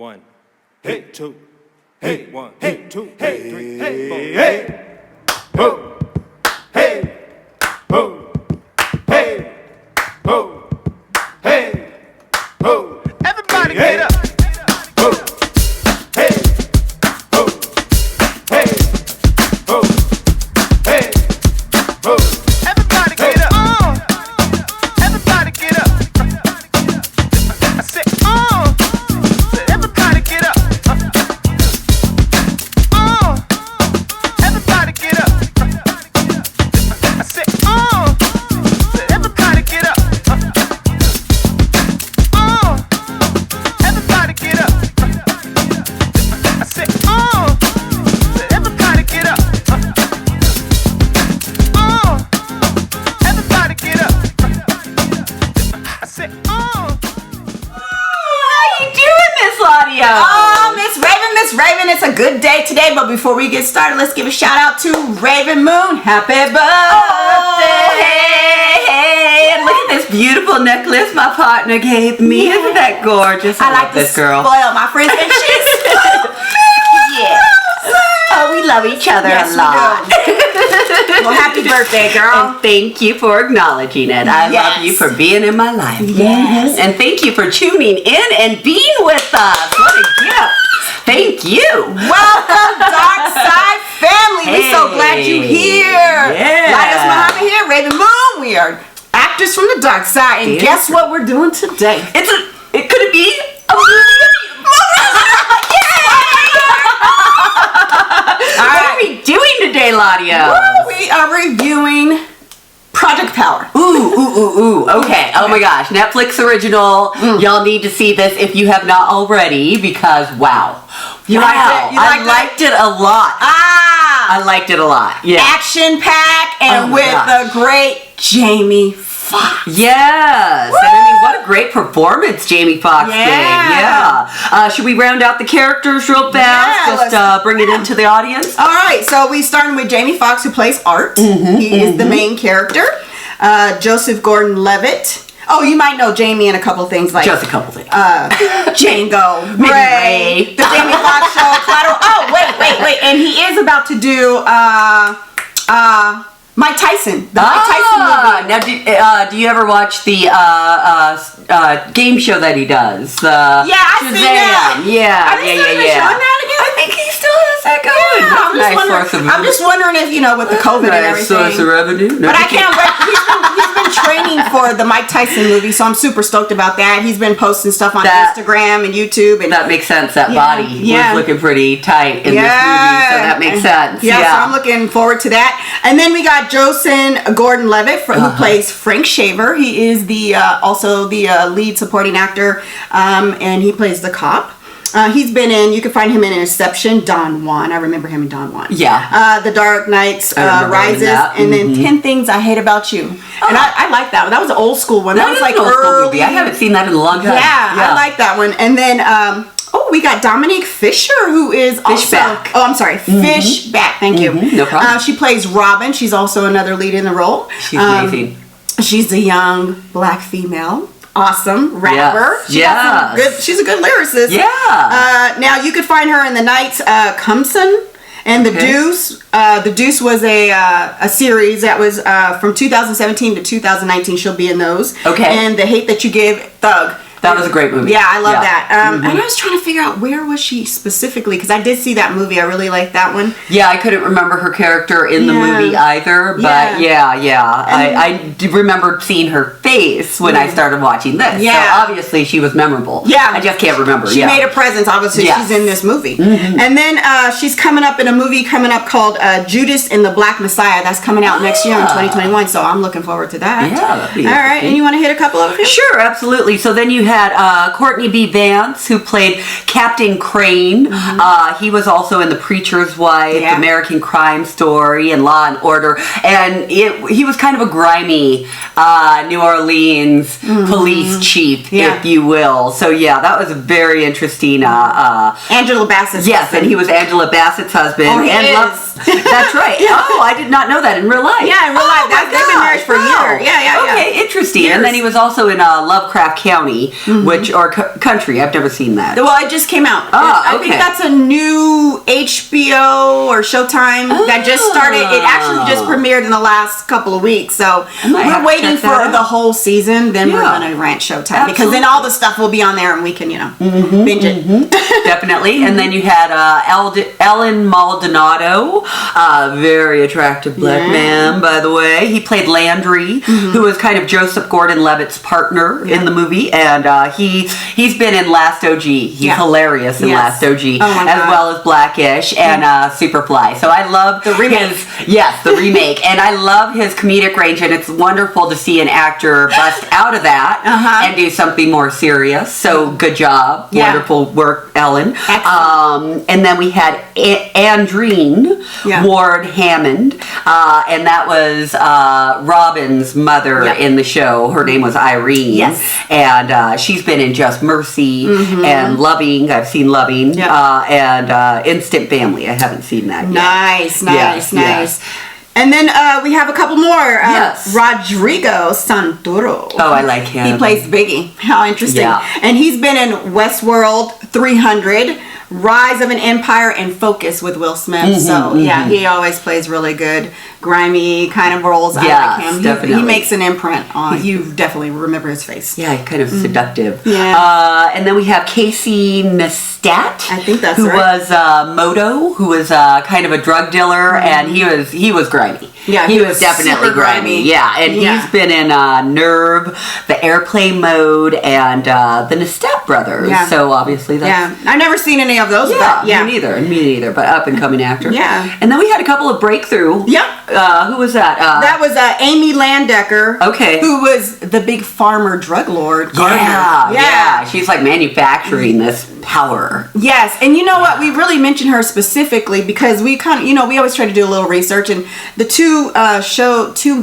One, hey, two, hey, one, hey, two, hey, three, hey, four, hey, ho, hey, ho, hey, ho, hey, ho. Everybody get up. Ho, hey, ho, hey, ho, hey, ho. Everybody get up. Everybody get up. I said, everybody get up. Everybody get up. I said, everybody get up. Everybody get up. I said, everybody get up. Everybody get up. I said, How you doing, Miss LaDios? Oh, Miss Rav'n, it's a good day today, but before we get started, let's give a shout out to Rav'n Moon. Happy birthday! Hey, and look at this beautiful necklace my partner gave me. Isn't that gorgeous? I like love this girl. spoil my friends, and she's Yeah. Oh, we love each other Yes, a lot. well, happy birthday, girl. And thank you for acknowledging it. I love you for being in my life. Yes. And thank you for tuning in and being with us. What a gift. Thank you. Welcome, Dark Side family. We're so glad you're here. Yeah. LaDios Muhammad here, Rav'n Moon. We are actors from the dark side, and guess what we're doing today? It could be a movie. What are we doing today, LaDios? Well, we are reviewing Project Power. Ooh. Okay. Oh my gosh. Netflix original. Y'all need to see this if you have not already because wow. You liked it? You I liked it a lot. I liked it a lot. Yeah. Action pack and Oh my with gosh. the great Jamie Foxx. Yes. And I mean, what a great performance Jamie Foxx Yeah. gave. Yeah. Should we round out the characters real fast? Yeah, Just bring it into the audience? All right, so we starting with Jamie Foxx, who plays Art. He is the main character. Joseph Gordon-Levitt. Oh, you might know Jamie in a couple things like Just a couple things. Django, Maybe Ray, Ray. the Jamie Foxx show, Collateral. Oh, wait, and he is about to do Mike Tyson, the Mike Tyson movie. Now, do you ever watch the game show that he does? Yeah, I've seen that. Shazam. Yeah, Are they still even showing that again? I think he still has that going. Yeah, I'm just wondering if, with the COVID and Nice source of everything. revenue. No, But I can't wait. He's been training for the Mike Tyson movie, so I'm super stoked about that. He's been posting stuff on Instagram and YouTube. And that makes sense. That body was looking pretty tight in this movie, so that makes sense. Yeah, so I'm looking forward to that. And then we got Joost Gordon-Levitt, who plays Frank Shaver. He is the also the lead supporting actor, and he plays the cop. He's been in, you can find him in Inception, Don Juan. I remember him in Don Juan. Yeah. The Dark Knight Rises, that. and then 10 Things I Hate About You. And I like that one. That was an old school one. That was like an old school early. movie. I haven't seen that in a long time. Yeah, I like that one. And then, we got Dominique Fisher, who is Fishback. Fishback. Thank you. No problem. She plays Rav'n. She's also another lead in the role. She's amazing. She's a young black female. Awesome rapper. Yes. She's a good lyricist. Yeah. Now you could find her in The Night Colson and The Deuce. The Deuce was a series that was from 2017 to 2019. She'll be in those. Okay. And The Hate That You Give, Thug. That was a great movie. Yeah, I love that. And I was trying to figure out where was she specifically, because I did see that movie. I really liked that one. Yeah, I couldn't remember her character in the movie either, but I remember seeing her face when I started watching this. Yeah. So obviously she was memorable. Yeah. I just can't remember. She made a presence, obviously. Yes. She's in this movie. And then she's coming up in a movie called Joost and the Black Messiah. That's coming out next year in 2021, so I'm looking forward to that. Yeah, that'd be all right, and you want to hit a couple of them? Sure, absolutely. So then you had Courtney B. Vance, who played Captain Crane. He was also in The Preacher's Wife, American Crime Story, and Law and Order. And he was kind of a grimy New Orleans police chief, if you will. So that was a very interesting. Angela Bassett's Yes, husband. and he was Angela Bassett's husband. Oh, he and is. That's right. Oh, I did not know that in real life. Yeah, in real life. They've been married for years. Yeah. Okay, interesting. Years. And then he was also in Lovecraft County, or Country. I've never seen that. Well, it just came out. Oh, I think that's a new HBO or Showtime that just started. It actually just premiered in the last couple of weeks. So might have we're to waiting check that for out. the whole season. Then we're Yeah. going to rent Showtime because then all the stuff will be on there and we can, binge it. Definitely. And then you had Allen Maldonado, very attractive black man, by the way. He played Landry, who was kind of Joseph Gordon-Levitt's partner in the movie, and he's been in Last OG. He's hilarious in Last OG, as well as Blackish and Superfly. So I love The remake. the remake, and I love his comedic range, and it's wonderful to see an actor bust out of that and do something more serious. So good job, wonderful work, Ellen. And then we had Andreen Ward Hammond, and that was Robin's mother in the show. Her name was Irene, and she's been in Just Mercy and Loving. I've seen Loving, and Instant Family. I haven't seen that yet. Nice. And then we have a couple more. Rodrigo Santoro. Oh, I like him. He plays Biggie. How interesting. Yeah. And he's been in Westworld 300, Rise of an Empire, and Focus with Will Smith. He always plays really good, grimy kind of roles. I like him. Definitely. He makes an imprint on you. Definitely remember his face. Yeah, kind of seductive. Yeah. And then we have Casey Neistat. I think that's who right. was Moto, who was kind of a drug dealer, and he was grimy. Yeah, he was definitely super grimy. Yeah, and he's been in Nerve, the Airplane Mode, and the Neistat brothers. Yeah. So obviously that's I've never seen any of those. Yeah, but me neither. But up and coming actor. Yeah. And then we had a couple of breakthrough. Yeah. Who was that? That was Amy Landecker. Okay. Who was the big farmer drug lord. Gardner. Yeah. She's like manufacturing this power. Yes, and you know what? We really mentioned her specifically because we kind of, we always try to do a little research, and the two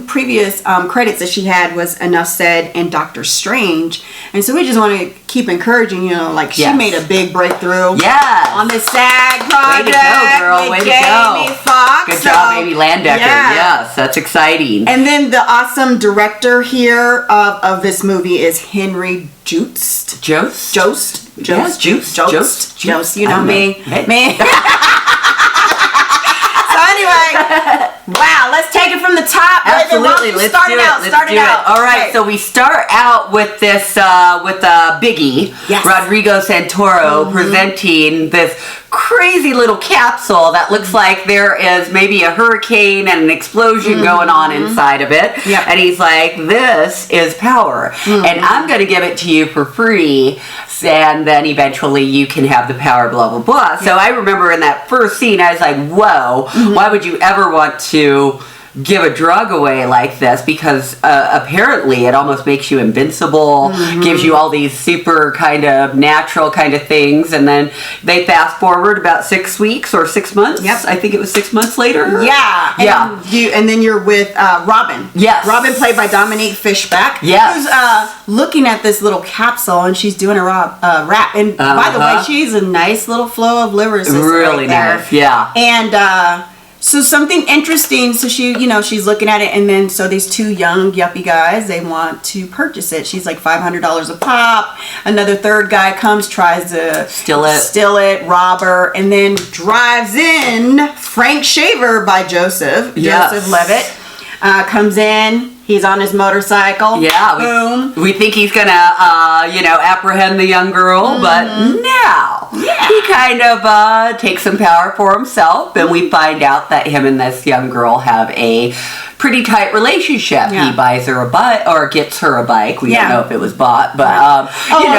previous credits that she had was Enough Said and Doctor Strange, and so we just want to keep encouraging, she made a big breakthrough. Yes. On the SAG project. Way to go, girl. With Way to Jamie go. Foxx. Good job, Amy Landecker. Yeah. Yes, that's exciting. And then the awesome director here of this movie is Henry Joost. Joost. Joost. You know me. Hey. Man. So anyway, wow, let's take it from the top. Absolutely, Let's let's start do it out. Let's do it. All right, so we start out with this with Biggie, Rodrigo Santoro, presenting this crazy little capsule that looks like there is maybe a hurricane and an explosion going on inside of it. Yep. And he's like, this is power, and I'm going to give it to you for free, and then eventually you can have the power, blah, blah, blah. So I remember in that first scene, I was like, whoa, why would you ever want to give a drug away like this? Because apparently it almost makes you invincible, gives you all these super kind of natural kind of things, and then they fast forward about 6 weeks or 6 months. Yep. I think it was 6 months later. Yeah. And then you're with Robin. Yes. Robin, played by Dominique Fishback. Yes. Who's looking at this little capsule, and she's doing a rap. And by the way, she's a nice little flow of liver assist Really right there. nice. Yeah. And so something interesting, so she's looking at it, and then so these two young yuppie guys, they want to purchase it. She's like $500 a pop. Another third guy comes, tries to steal it, rob her, and then drives in Frank Shaver by Joseph Levitt. Comes in. He's on his motorcycle. Yeah. Boom. We think he's gonna, apprehend the young girl, but no. Yeah. He kind of takes some power for himself, and we find out that him and this young girl have a pretty tight relationship. Yeah. He buys her a bike, or gets her a bike. We don't know if it was bought, but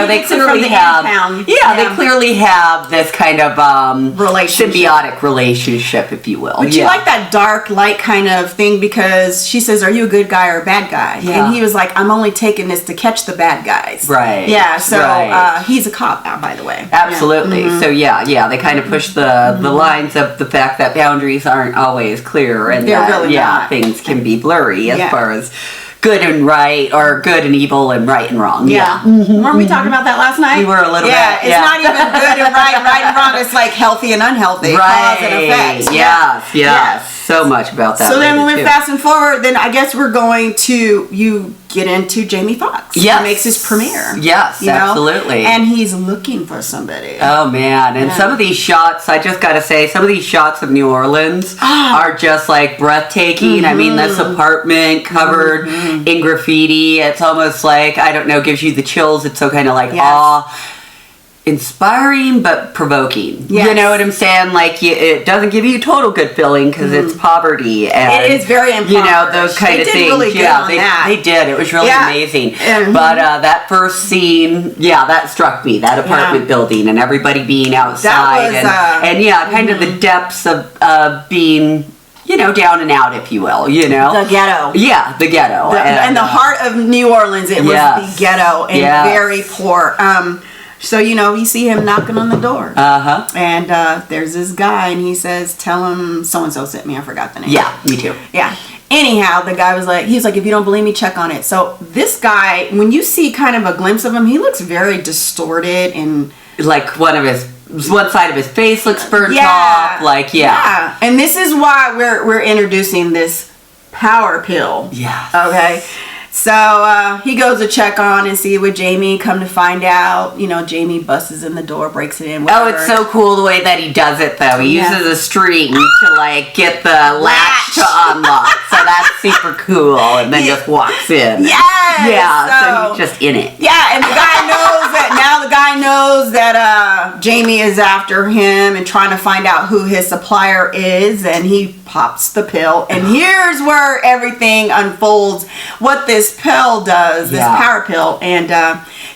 they clearly have. They clearly have this kind of symbiotic relationship, if you will. But you like that dark, light kind of thing, because she says, "Are you a good guy or a bad guy?" Yeah. And he was like, "I'm only taking this to catch the bad guys." Right. Yeah. So he's a cop now, by the way. Absolutely. So they kind of push the lines of the fact that boundaries aren't always clear, and They're really not. things can be blurry as far as good and right, or good and evil and right and wrong. Yeah. Weren't we talking about that last night? We were a little yeah, bit. It's not even good and right and wrong. It's like healthy and unhealthy. Cause and effect. Yes. So much about that. So then when later, we're too. fast and forward, then I guess we're going to, you get into Jamie Foxx. Yes. He makes his premiere. Yes, you know? absolutely. And he's looking for somebody. Oh man, and some of these shots, I just gotta say, some of these shots of New Orleans are just like breathtaking. I mean, this apartment covered in graffiti, it's almost like, I don't know, gives you the chills. It's so kind of like inspiring but provoking. Yes. You know what I'm saying? Like, it doesn't give you a total good feeling because it's poverty. And it is very impoverished. You know, those kind They of did things. really good on that. They did. It was really amazing. Mhm. But that first scene, that struck me. That apartment building and everybody being outside. That was, and kind of the depths of being, down and out, if you will, The ghetto. Yeah, the ghetto. And the heart of New Orleans, it was the ghetto and very poor. So, you see him knocking on the door. And there's this guy, and he says, tell him so-and-so sent me. I forgot the name. Yeah, me too. Yeah. Anyhow, the guy was like, if you don't believe me, check on it. So this guy, when you see kind of a glimpse of him, he looks very distorted and... Like one side of his face looks burnt off. Like, Yeah. And this is why we're introducing this power pill. Yeah. Okay. So he goes to check on and see with Jamie. Come to find out, Jamie busts in the door, breaks it in. Whatever. Oh, it's so cool the way that he does it, though. He uses a string to, like, get the latch to unlock. So that's super cool. And then just walks in. Yes! Yeah, so he's just in it. Yeah, and the guy knows that, now the guy knows that Jamie is after him and trying to find out who his supplier is. And he pops the pill. And here's where everything unfolds. What this pill does, this power pill. And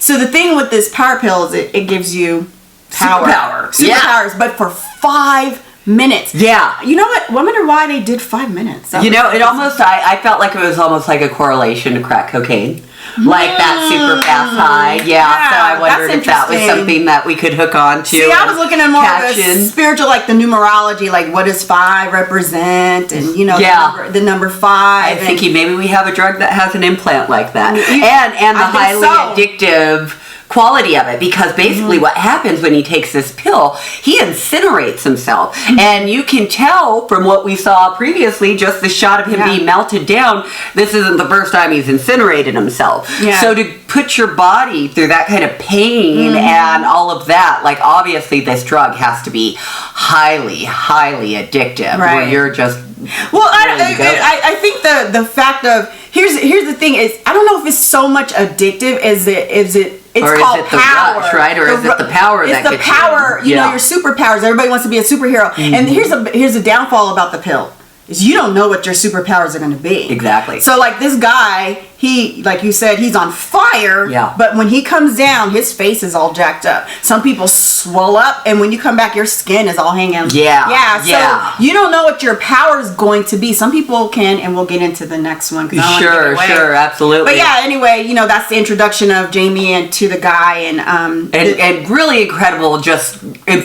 so the thing with this power pill is it gives you superpowers, but for 5 minutes. Yeah. You know what? I wonder why they did 5 minutes. It almost, I felt like it was almost like a correlation to crack cocaine. Like that super fast high. Yeah, so I wondered if that was something that we could hook on to. See, I was looking at more of the spiritual, like the numerology, like what does 5 represent, and the number 5. I'm thinking maybe we have a drug that has an implant like that, and the highly addictive quality of it, because basically what happens when he takes this pill, he incinerates himself, and you can tell from what we saw previously, just the shot of him being melted down, this isn't the first time he's incinerated himself. So to put your body through that kind of pain and all of that, like obviously this drug has to be highly, highly addictive, where you're just I think the fact of here's the thing is, I don't know if it's so much addictive as it's or called is it the power, rush, right? Or is it the power that gets you? It's the power, your superpowers. Everybody wants to be a superhero. And here's a downfall about the pill. Is you don't know what your superpowers are going to be. Exactly. So like this guy, he, like you said, he's on fire. Yeah. But when he comes down, his face is all jacked up. Some people swell up, and when you come back, your skin is all hanging. Yeah. So you don't know what your power is going to be. Some people can, and we'll get into the next one. Sure, absolutely. But yeah, anyway, that's the introduction of Jamie and to the guy, and really incredible, just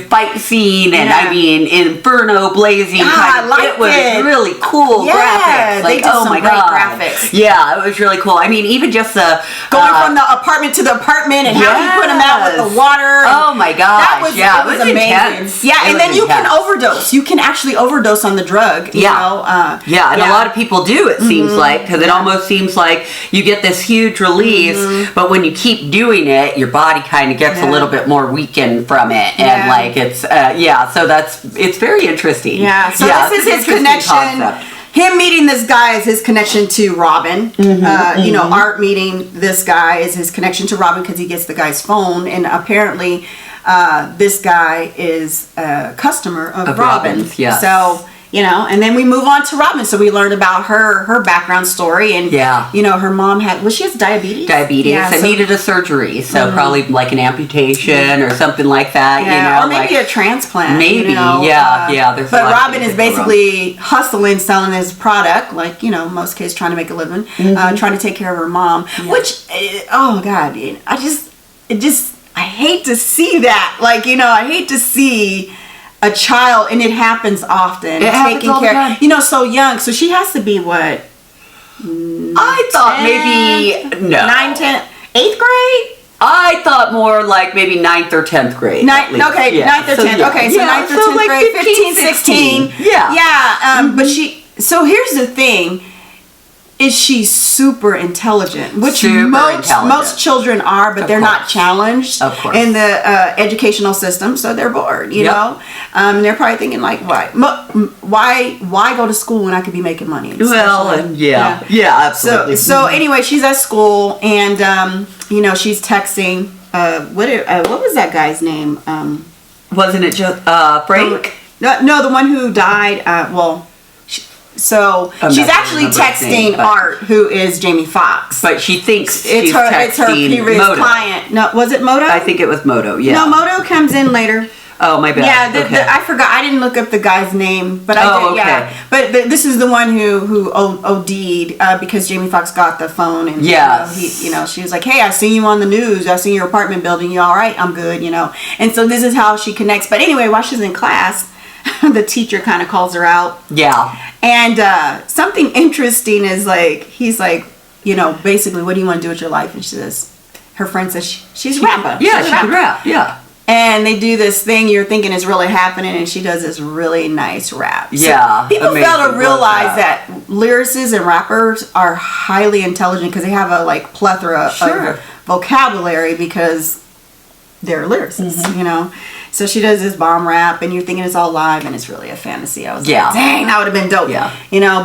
fight scene, and I mean Inferno blazing. It was really cool graphics. They did some great graphics. Yeah, it was really cool. I mean, even just the going from the apartment to the apartment, and how he put him out with the water. Oh my gosh! That was it was amazing. Intense. Yeah, and then you can overdose. You can actually overdose on the drug. You know? And a lot of people do. It seems like, because it almost seems like you get this huge release, but when you keep doing it, your body kind of gets a little bit more weakened from it, and like it's so it's very interesting. Yeah. So this is his connection. Concept. Him meeting this guy is his connection to Rav'n. Art meeting this guy is his connection to Rav'n because he gets the guy's phone, and apparently this guy is a customer of Rav'n. Yeah. So, and then we move on to Rav'n. So we learned about her background story, and her mom she has diabetes. And needed a surgery, so probably like an amputation or something like that. Or maybe a transplant. Maybe, There's but Rav'n is basically hustling, selling his product, like most kids trying to make a living, trying to take care of her mom. Which, oh God, I hate to see that. Like I hate to see a child, and it happens often. It happens all the time. So young. So she has to be what? I thought maybe no. 9, 10, 8th grade? I thought more like maybe 9th or 10th grade. Ninth or 10th. Yeah. Okay, so 9th or 10th like grade, 15, 16. Yeah. Yeah, but so here's the thing. Is she super intelligent, which most children are, but they're not challenged in the educational system, so they're bored, you know? They're probably thinking like, why go to school when I could be making money? Well, yeah, absolutely. So anyway, she's at school, and she's texting. What was that guy's name? Wasn't it just Frank? No, the one who died. So she's actually texting Art, who is Jamie Foxx. But she thinks it's her previous client. No, was it Moto? I think it was Moto. Yeah. No, Moto comes in later. Oh, my bad. Yeah, I forgot. I didn't look up the guy's name, but I did. Okay. Yeah, but this is the one who OD'd because Jamie Foxx got the phone and she was like, "Hey, I seen you on the news. I seen your apartment building. You all right? I'm good. And so this is how she connects. But anyway, while she's in class, the teacher kind of calls her out. Yeah. And something interesting is he's like, basically, what do you want to do with your life? And she says, her friend says she's a rapper. Yeah, she can rap. Yeah. And they do this thing you're thinking is really happening, and she does this really nice rap. So yeah. People fail to realize that lyricists and rappers are highly intelligent because they have a plethora of vocabulary because they're lyricists, So she does this bomb rap, and you're thinking it's all live, and it's really a fantasy. I was like, dang, that would have been dope. Yeah.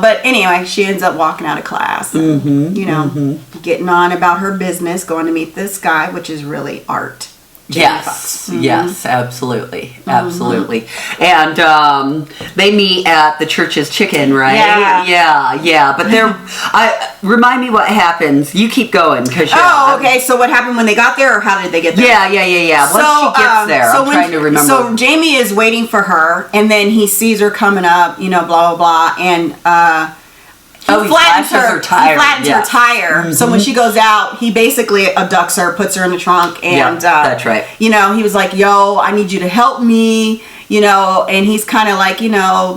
But anyway, she ends up walking out of class, and, getting on about her business, going to meet this guy, which is really Art. Yes, absolutely. And they meet at the church's chicken, right? Yeah. But remind me what happens. You keep going, because okay. So what happened when they got there, or how did they get there? Yeah. Once she gets there, I'm trying to remember. So Jamie is waiting for her, and then he sees her coming up, blah blah blah, and he flattens her tire. Mm-hmm. So when she goes out, he basically abducts her, puts her in the trunk, and that's right. He was like, "Yo, I need you to help me," and he's kind of like,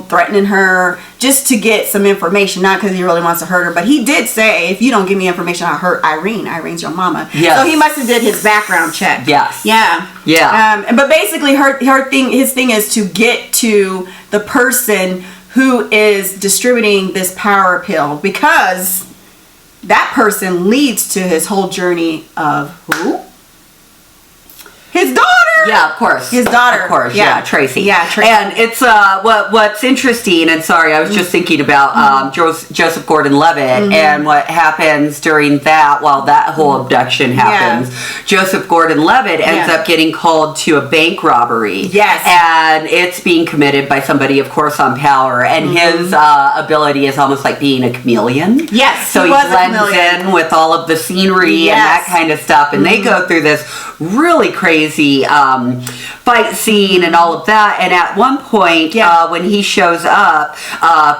threatening her just to get some information, not because he really wants to hurt her, but he did say, "If you don't give me information, I'll hurt Irene. Irene's your mama." Yes. So he must have did his background check. Yes. Yeah. But basically, his thing is to get to the person who is distributing this power pill, because that person leads to his whole journey of who? His daughter. Yeah, of course. His daughter. Of course, yeah, Tracy. Yeah, Tracy. And it's what's interesting, and sorry, I was just thinking about Joseph Gordon-Levitt and what happens during that, while that whole abduction happens. Joseph Gordon-Levitt ends up getting called to a bank robbery. Yes. And it's being committed by somebody, of course, on power, and his ability is almost like being a chameleon. Yes, so he blends in with all of the scenery and that kind of stuff, and they go through this really crazy fight scene and all of that. And at one point, when he shows up,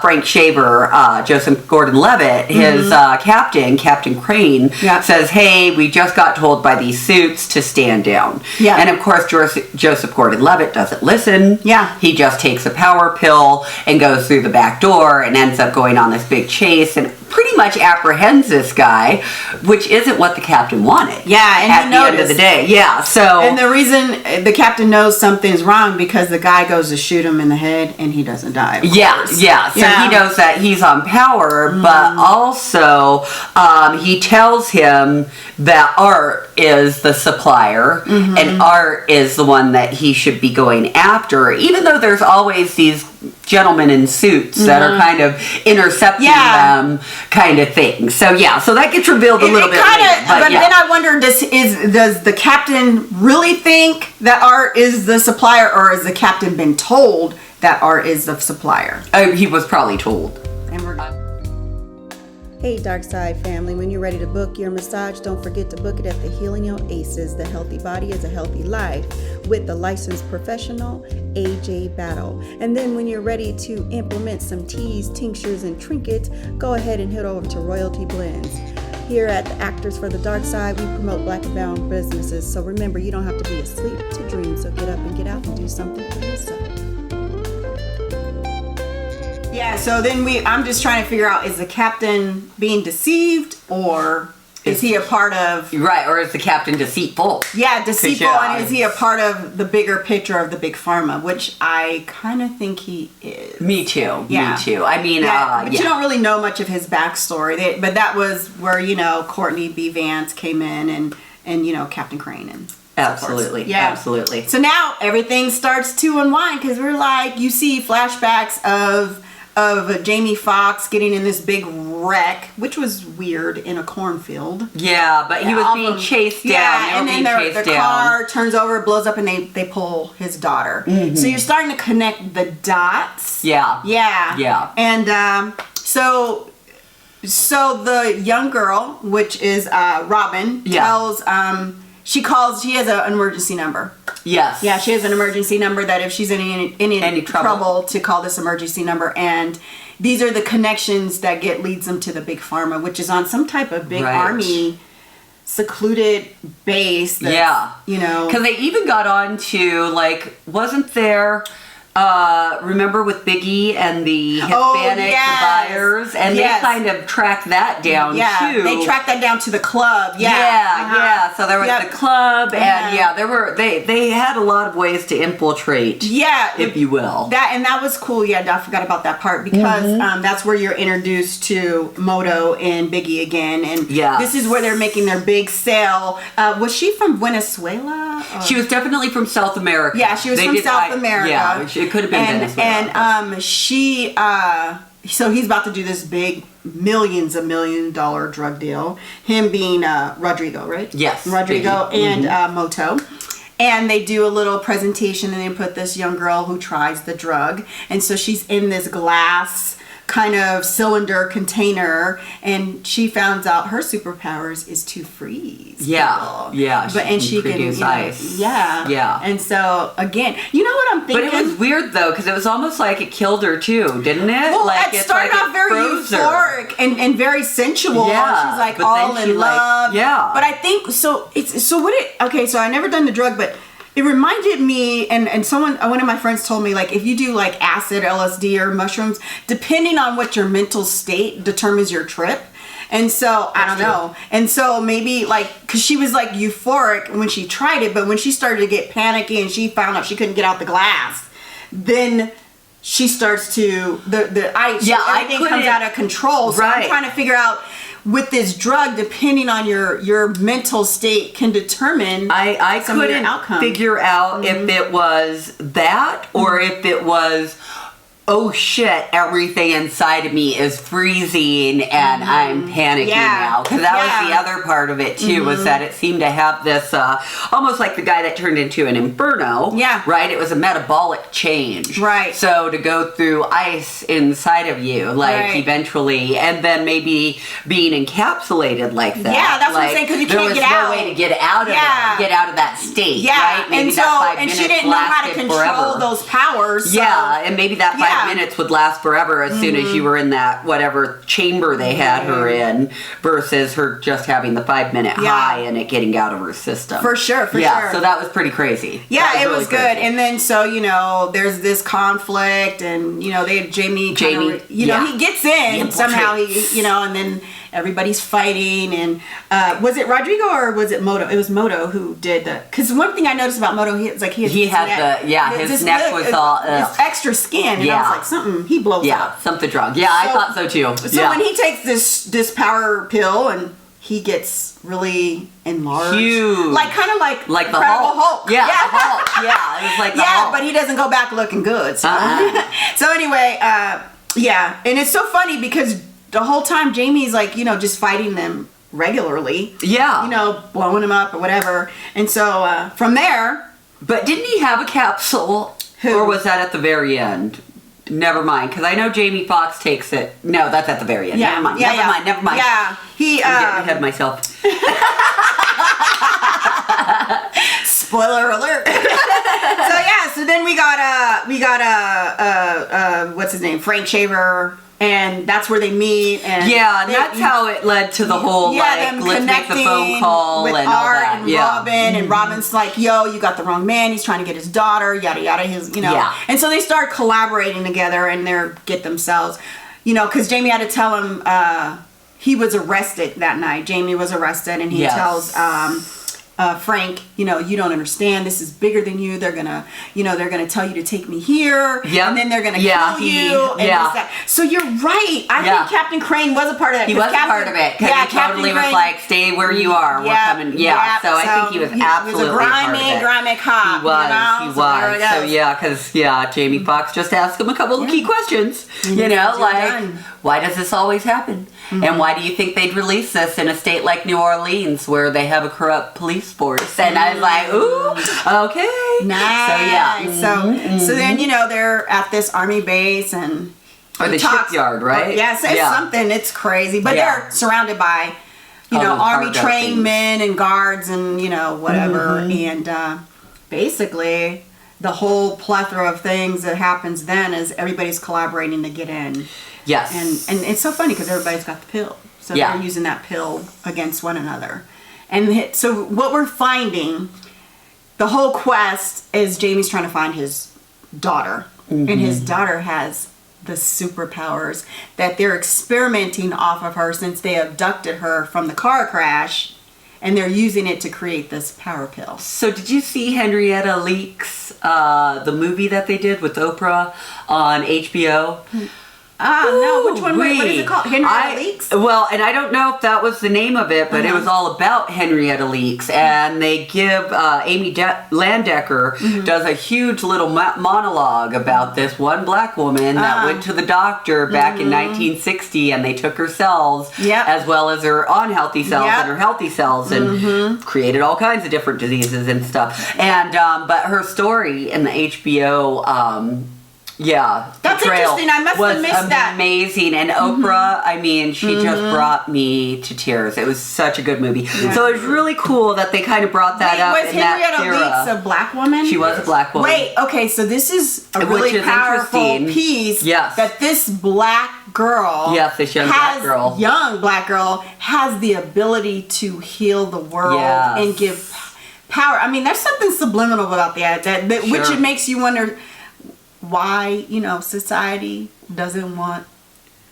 Frank Shaver, Joseph Gordon-Levitt, his Captain Crane, says, "Hey, we just got told by these suits to stand down." Yeah. And of course, Joseph Gordon-Levitt doesn't listen. Yeah. He just takes a power pill and goes through the back door and ends up going on this big chase and pretty much apprehends this guy, which isn't what the captain wanted. Yeah, and at the end of the day. Yeah, so... And the reason the captain knows something's wrong because the guy goes to shoot him in the head and he doesn't die. Yeah. So he knows that he's on power, but also he tells him that Art is the supplier and Art is the one that he should be going after, even though there's always these gentlemen in suits that are kind of intercepting them, kind of thing. So so that gets revealed a little bit later. But then I wonder, does the captain really think that Art is the supplier, or has the captain been told that Art is the supplier? He was probably told. And we're done. Hey Dark Side family, when you're ready to book your massage, don't forget to book it at the Healing OASIS. The healthy body is a healthy life, with the licensed professional AJ Battle. And then when you're ready to implement some teas, tinctures, and trinkets, go ahead and head over to Royalty Blends. Here at the Actors for the Dark Side, we promote black and brown businesses. So remember, you don't have to be asleep to dream. So get up and get out and do something for yourself. Yeah, so then I'm just trying to figure out, is the captain being deceived, or is he a part of... Right, or is the captain deceitful? Yeah, deceitful, and is he a part of the bigger picture of the big pharma, which I kind of think he is. Me too, Yeah. me too. I mean, but you don't really know much of his backstory. But that was where, Courtney B. Vance came in and Captain Crane and... Absolutely, Yeah. absolutely. So now everything starts to unwind, because we're like, you see flashbacks of Jamie Foxx getting in this big wreck, which was weird, in a cornfield. Yeah, but he was being chased down. Yeah, and then the car turns over, blows up, and they pull his daughter. Mm-hmm. So you're starting to connect the dots. Yeah. Yeah. Yeah. And so the young girl, which is Rav'n, tells... she has an emergency number. Yes. Yeah, she has an emergency number that if she's in any trouble, to call this emergency number. And these are the connections that leads them to the big pharma, which is on some type of big army secluded base. That's, because they even got on to, wasn't there... remember with Biggie and the Hispanic buyers, and they kind of tracked that down too. They tracked that down to the club. So there was the club, and they had a lot of ways to infiltrate. If you will. That was cool. Yeah, I forgot about that part, because that's where you're introduced to Moto and Biggie again, and this is where they're making their big sale. Was she from Venezuela? She was definitely from South America. Yeah, she was from South America. Yeah, it could have been Venezuela. And so he's about to do this big $1 million drug deal. Him being Rodrigo, right? Yes. Rodrigo and Moto. And they do a little presentation, and they put this young girl who tries the drug. And so she's in this glass kind of cylinder container, and she finds out her superpowers is to freeze. Yeah. She can produce ice. Yeah. And so again, you know what I'm thinking? But it was weird though, because it was almost like it killed her too, didn't it? Well, it started off very euphoric and very sensual. Yeah. She's like all in love. But I think so. So I never done the drug, but it reminded me, and one of my friends told me, if you do acid, LSD, or mushrooms, depending on what your mental state determines your trip. And so, I don't know. And so maybe because she was euphoric when she tried it, but when she started to get panicky and she found out she couldn't get out the glass, then she starts to, everything comes out of control. So I'm trying to figure out, with this drug, depending on your mental state, can determine I some of your outcome. Figure out if it was that, or if it was, oh shit, everything inside of me is freezing and I'm panicking now. Because that was the other part of it too, was that it seemed to have this, almost like the guy that turned into an inferno. Yeah. Right? It was a metabolic change. Right. So to go through ice inside of you, eventually, and then maybe being encapsulated like that. Yeah, that's what I'm saying, because you can't get out. There was no way to get out of it, get out of that state. Yeah. Right? Maybe and that 5 and minutes she didn't know how to lasted control forever. those powers. So. Yeah, and maybe that 5 minutes would last forever as soon as you were in that whatever chamber they had her in, versus her just having the 5 minute high and it getting out of her system. For sure. So that was pretty crazy. Yeah, it was good. And then so there's this conflict, and they had Jamie, he gets in somehow, and then everybody's fighting, and was it Rodrigo or was it Moto? It was Moto who did the, because one thing I noticed about Moto, his neck was all this extra skin, and I was like, something, he blows up. Something drunk. Yeah, I thought so too. So when he takes this power pill, and he gets really enlarged, huge, kind of like the Hulk. Yeah, the Hulk. Yeah, it was like the Hulk. But he doesn't go back looking good. So, so anyway, and it's so funny because the whole time Jamie's just fighting them regularly. Yeah. Blowing them up or whatever. And so from there. But didn't he have a capsule? Or was that at the very end? Never mind, because I know Jamie Foxx takes it. No, that's at the very end. Yeah. Never mind. Yeah. I'm getting ahead of myself. Spoiler alert. So then we got what's his name? Frank Shaver. and that's where they meet. And and that's how it led to the whole them let's make the phone call with and all Art that. and Rav'n, and Robin's like, yo, you got the wrong man. He's trying to get his daughter, yada yada. And so they start collaborating together and they get themselves, because Jamie had to tell him he was arrested that night. Jamie was arrested, and he tells Frank, you don't understand. This is bigger than you. They're gonna tell you to take me here, and then they're gonna kill you. And this, that. So you're right. I think Captain Crane was a part of that. He was a part of it because he totally was like, "Stay where you are. We're coming." Yeah. So I think he was absolutely he was a grimy cop. He was. So Jamie Foxx just asked him a couple of key questions. Why does this always happen? And why do you think they'd release this in a state like New Orleans where they have a corrupt police force? And I was like, ooh, okay. Nice. So then, they're at this army base and... Or the shipyard, right? It's something. It's crazy. But they're surrounded by, army trained men and guards and, whatever. And basically... the whole plethora of things that happens then is everybody's collaborating to get in. Yes. And it's so funny because everybody's got the pill. So they're using that pill against one another. And so what we're finding, the whole quest is Jamie's trying to find his daughter. And his daughter has the superpowers that they're experimenting off of her since they abducted her from the car crash. And they're using it to create this power pill. So did you see Henrietta Leaks, the movie that they did with Oprah on HBO? No, which one? What is it called? Henrietta Leaks? Well, and I don't know if that was the name of it, but it was all about Henrietta Leaks. And they give, Amy Landecker does a huge little monologue about this one black woman that went to the doctor back in 1960, and they took her cells, as well as her unhealthy cells and her healthy cells, and created all kinds of different diseases and stuff. And, but her story in the HBO, that's interesting. I must have missed that. Amazing. And Oprah, I mean, she just brought me to tears. It was such a good movie. So it was really cool that they kind of brought that up in that era. Was Henrietta Leaks a black woman? She was a black woman. Wait, okay, so this is a really powerful piece that this black girl, this young black girl has the ability to heal the world and give power. I mean, there's something subliminal about that which it makes you wonder why, society doesn't want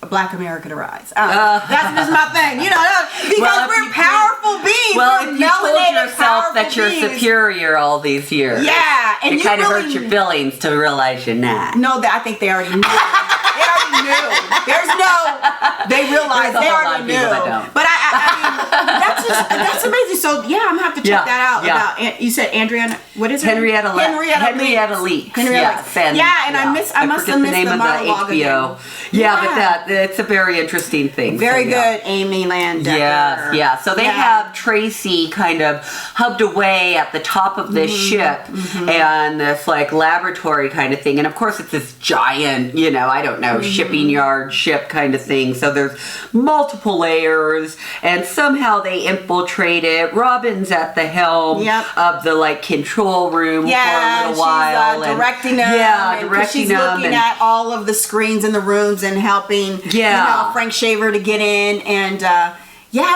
Black America to rise. That's just my thing, because we're powerful beings. Well, if you told yourself that you're superior all these years, and it kind of hurts your feelings to realize you're not. No, I think they already knew. They realized they already knew. But I mean, that's amazing. So I'm gonna have to check that out. About you said Andrea, what is it? Henrietta Leaks. Yes. And I must have missed the monologue again. But it's a very interesting thing. Very good, Amy Landecker. Yes. So they have Tracy kind of hubbed away at the top of this ship and this like laboratory kind of thing, and of course it's this giant, I don't know, shipping yard ship kind of thing. So there's multiple layers, and somehow they infiltrate it. Rav'n's at the helm of the like control room for a little while, and directing them. She's looking at all of the screens in the rooms and helping Frank Shaver to get in, and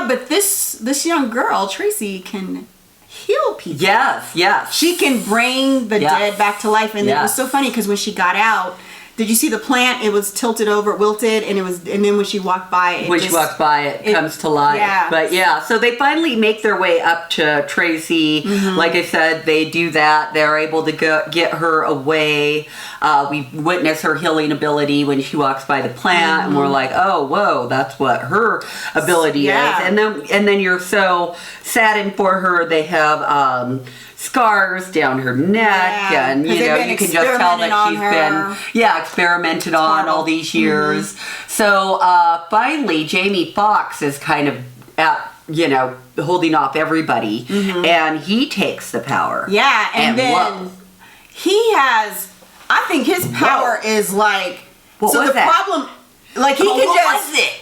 but this young girl Tracy can heal people. Yes. She can bring the dead back to life, and it was so funny because when she got out, did you see the plant? It was tilted over, wilted, and then when she walked by it, it comes to life. But so they finally make their way up to Tracy. Like I said, they do that. They're able to get her away. We witness her healing ability when she walks by the plant, and we're like, oh, whoa, that's what her ability is. And then you're so saddened for her. They have scars down her neck, and you can just tell that she's been experimented on all these years. So finally Jamie Foxx is kind of at holding off everybody, and he takes the power. And then he has, I think his power is like, problem, like he can just, what was it?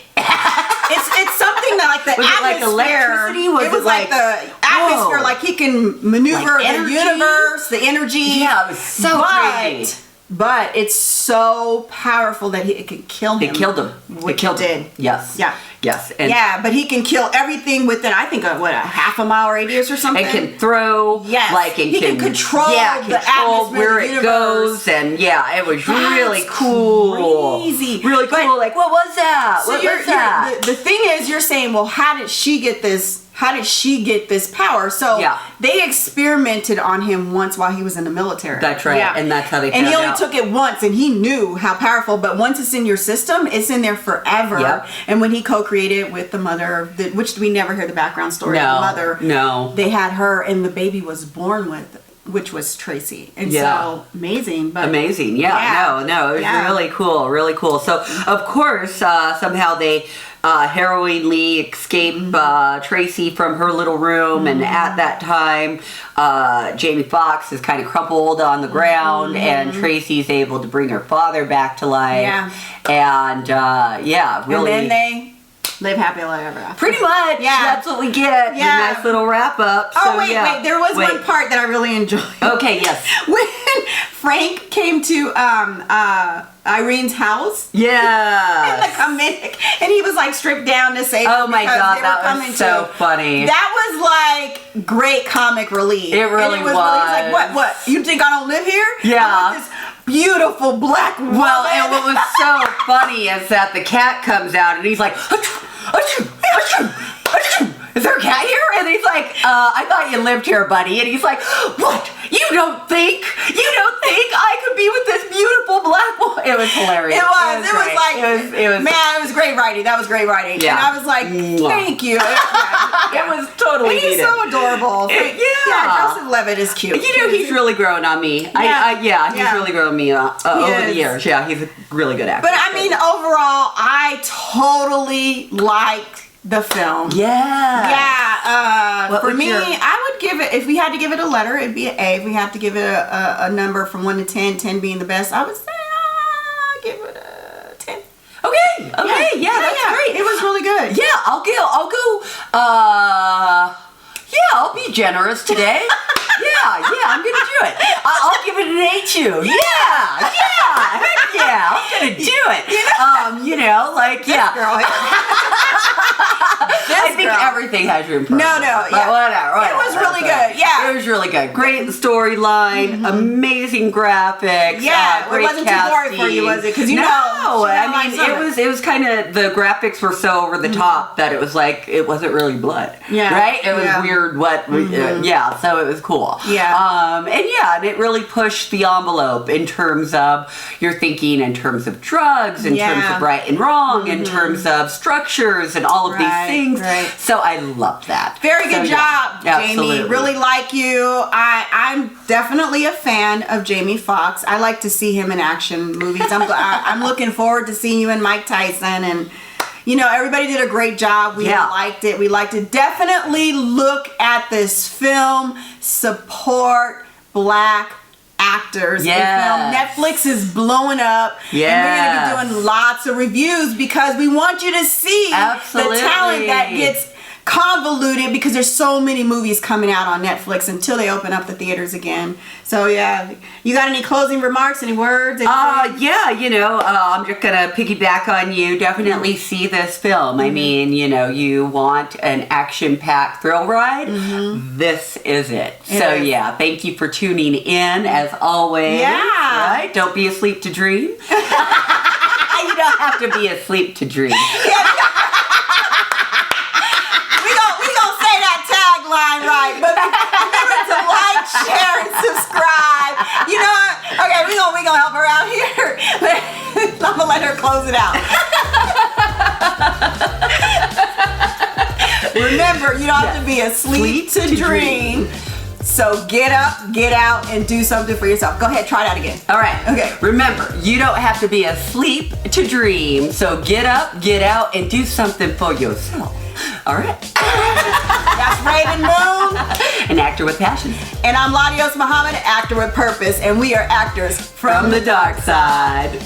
It's something that like the was atmosphere. It like electricity? It was like the atmosphere, like he can maneuver like the universe, the energy. Yeah, it was so crazy. But it's so powerful that it could kill him. It killed him. Which it did. Yes. Yeah. Yes. And yeah, but he can kill everything within, I think, a half a mile radius or something. It can throw. Yes. Like it he can control the atmosphere, where the it universe. goes, and yeah, it was really cool. Crazy. Really But- cool. Like, what was that? So what was that? the thing is, you're saying, well, how did she get this? How did she get this power? So Yeah. they experimented on him once while he was in the military. That's right. And that's how they And he found only out. took it once, and he knew how powerful. But once it's in your system, it's in there forever. Yep. And when he co-created with the mother, which we never hear the background story of the mother. No. They had her, and the baby was born with, which was Tracy. And so amazing. But amazing. Yeah. No. It was really cool. Really cool. So of course, somehow they harrowingly escape Tracy from her little room, and at that time, Jamie Foxx is kind of crumpled on the ground, and Tracy's able to bring her father back to life. Yeah. And really. And then they live happy ever after. Pretty much. Yeah. That's what we get. Yeah. Nice little wrap up. Oh, So, wait. There was one part that I really enjoyed. Okay, yes. When Frank came to Irene's house. Yeah. In the comic, and he was like stripped down to save Oh her my because God, they were that coming was so to- funny. That was like great comic relief. It really and it was. was. He's like, what? You think I don't live here? Yeah. I'm with this beautiful black woman. Well, and what was so funny is that the cat comes out and he's like, "Achoo, achoo, achoo, achoo. Is there a cat here?" And he's like, "I thought you lived here, buddy." And he's like, "What? You don't think I could be with this beautiful black woman?" It was hilarious. It was great. like, it was, man, it was great writing. That was great writing. Yeah. And I was like, thank you. It was totally And he's needed. so adorable. Yeah. Joseph Levitt is cute. You know, he's really grown on me. He's really grown on me over the years. Yeah, he's a really good actor. But I mean, overall, I totally liked the film. Yeah. Yeah. What For was me, your- I would give it, if we had to give it a letter, it'd be an A. If we have to give it a number from 1 to 10, 10 being the best, I would say give it a 10. Okay, that's great. It was really good. Yeah, I'll go, I'll be generous today. I'm gonna do it. I'll give it an A too. Heck yeah, I'm gonna do it. Girl, I think everything has room for No, improvement. yeah. Whatever. It was really good, yeah. It was really good. Great storyline, amazing graphics. Yeah, it great wasn't too gory for you, was it? 'Cause you know, I mean, it was kind of, the graphics were so over the top that it was like, it wasn't really blood. Yeah. Right? It was Yeah. weird so it was cool. Yeah. And it really pushed the envelope in terms of your thinking, in terms of drugs, in terms of right and wrong, in terms of structures and all of these things. Right. So I loved that. Very good job, Jamie. Absolutely. Really like you. I'm definitely a fan of Jamie Foxx. I like to see him in action movies. I'm looking forward to seeing you in Mike Tyson, and everybody did a great job. We liked it. We liked it. Definitely look at this film. Support black actors. Yes. Netflix is blowing up. Yes. And we're going to be doing lots of reviews because we want you to see Absolutely. the talent that gets convoluted, because there's so many movies coming out on Netflix until they open up the theaters again. So you got any closing remarks, any words? I'm just gonna piggyback on you. Definitely see this film. I mean, you want an action-packed thrill ride. This is it. So thank you for tuning in as always. Yeah. Right? Don't be asleep to dream. You don't have to be asleep to dream. Line right, but remember to like, share, and subscribe. You know what? Okay, we gonna help her out here. I'm gonna let her close it out. Remember, you don't have to be asleep to dream. So get up, get out, and do something for yourself. Go ahead, try that again. All right. Okay. Remember, you don't have to be asleep to dream. So get up, get out, and do something for yourself. All right. That's Rav'n Moon. An actor with passion. And I'm LaDios Muhammad, actor with purpose. And we are actors From the dark side.